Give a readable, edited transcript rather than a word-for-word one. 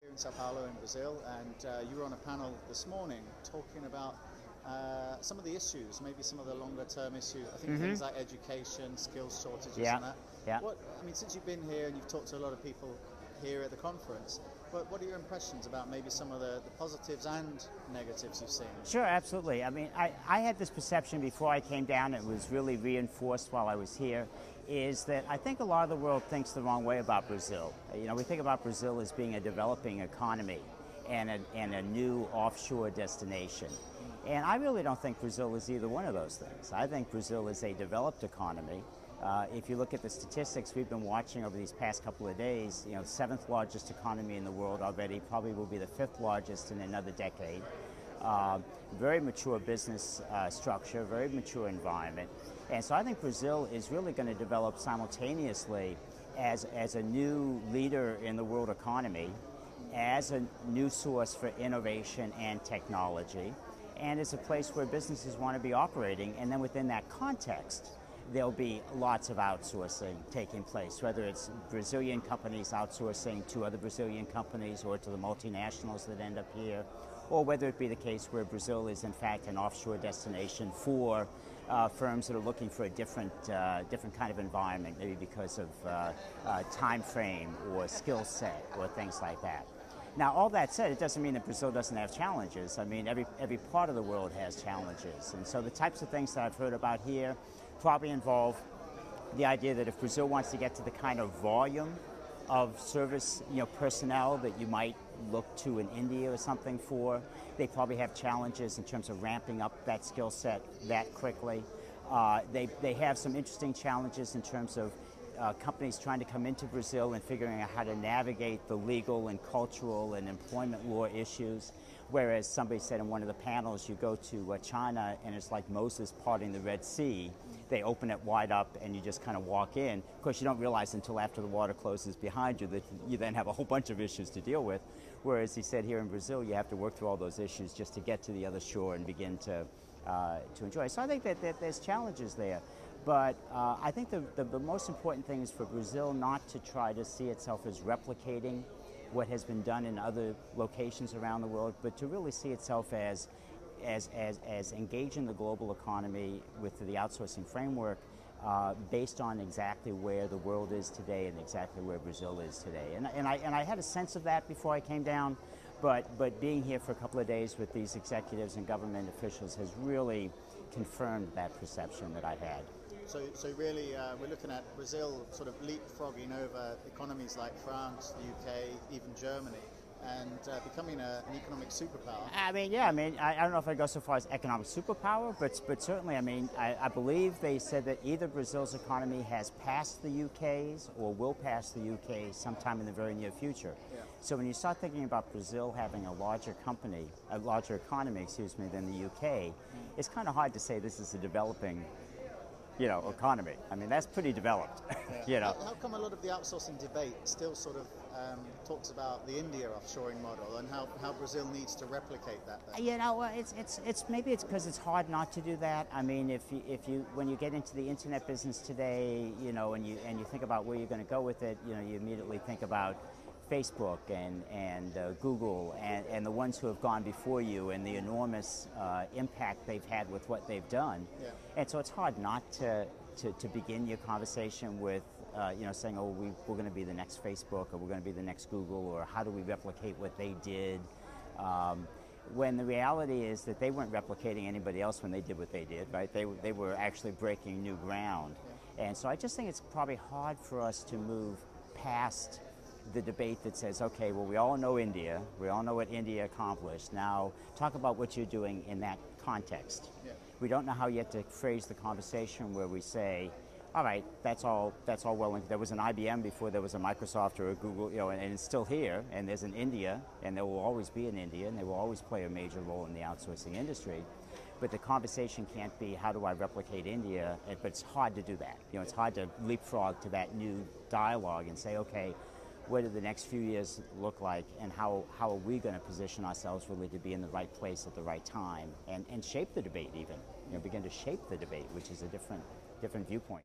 in Sao Paulo in Brazil, and you were on a panel this morning talking about some of the issues, maybe some of the longer term issues. I think things like education, skills shortages and that. Yeah. Since you've been here and you've talked to a lot of people here at the conference, what are your impressions about maybe some of the positives and negatives you've seen? Sure, absolutely. I had this perception before I came down, it was really reinforced while I was here, is that I think a lot of the world thinks the wrong way about Brazil. We think about Brazil as being a developing economy and a new offshore destination. And I really don't think Brazil is either one of those things. I think Brazil is a developed economy. If you look at the statistics we've been watching over these past couple of days, the seventh largest economy in the world already, probably will be the fifth largest in another decade. Very mature business structure, very mature environment. And so I think Brazil is really going to develop simultaneously as a new leader in the world economy, as a new source for innovation and technology, and as a place where businesses want to be operating. And then within that context, there'll be lots of outsourcing taking place, whether it's Brazilian companies outsourcing to other Brazilian companies or to the multinationals that end up here, or whether it be the case where Brazil is in fact an offshore destination for firms that are looking for a different kind of environment, maybe because of time frame or skill set or things like that. Now, all that said, it doesn't mean that Brazil doesn't have challenges. Every part of the world has challenges. And so the types of things that I've heard about here probably involve the idea that if Brazil wants to get to the kind of volume of service personnel that you might look to in India or something for, they probably have challenges in terms of ramping up that skill set that quickly. They have some interesting challenges in terms of companies trying to come into Brazil and figuring out how to navigate the legal and cultural and employment law issues. Whereas somebody said in one of the panels, you go to China and it's like Moses parting the Red Sea. They open it wide up and you just kind of walk in. Of course, you don't realize until after the water closes behind you that you then have a whole bunch of issues to deal with. Whereas he said here in Brazil, you have to work through all those issues just to get to the other shore and begin to enjoy. So I think that there's challenges there. But I think the most important thing is for Brazil not to try to see itself as replicating what has been done in other locations around the world, but to really see itself as engaging the global economy with the outsourcing framework based on exactly where the world is today and exactly where Brazil is today. And I had a sense of that before I came down, but being here for a couple of days with these executives and government officials has really confirmed that perception that I had. So really, we're looking at Brazil sort of leapfrogging over economies like France, the UK, even Germany, and becoming an economic superpower. I don't know if I'd go so far as economic superpower, but certainly, I believe they said that either Brazil's economy has passed the UK's or will pass the UK sometime in the very near future. Yeah. So when you start thinking about Brazil having a larger economy, than the UK, it's kind of hard to say this is a developing economy. That's pretty developed. Yeah. How come a lot of the outsourcing debate still sort of talks about the India offshoring model and how Brazil needs to replicate that? Maybe it's because it's hard not to do that. When you get into the internet business today, and you think about where you're going to go with it, you immediately think about Facebook and Google and the ones who have gone before you and the enormous impact they've had with what they've done. Yeah. And so it's hard not to begin your conversation with saying, oh, we're going to be the next Facebook, or we're going to be the next Google, or how do we replicate what they did? When the reality is that they weren't replicating anybody else when they did what they did, right? They were actually breaking new ground. Yeah. And so I just think it's probably hard for us to move past the debate that says, okay, well, we all know India, we all know what India accomplished. Now, talk about what you're doing in that context. Yeah. We don't know how yet to phrase the conversation where we say, all right, that's all well, and there was an IBM before there was a Microsoft or a Google, and it's still here, and there's an India, and there will always be an India, and they will always play a major role in the outsourcing industry. But the conversation can't be, how do I replicate India? But it's hard to do that. It's hard to leapfrog to that new dialogue and say, okay, what do the next few years look like, and how are we going to position ourselves really to be in the right place at the right time and shape the debate even, begin to shape the debate, which is a different viewpoint.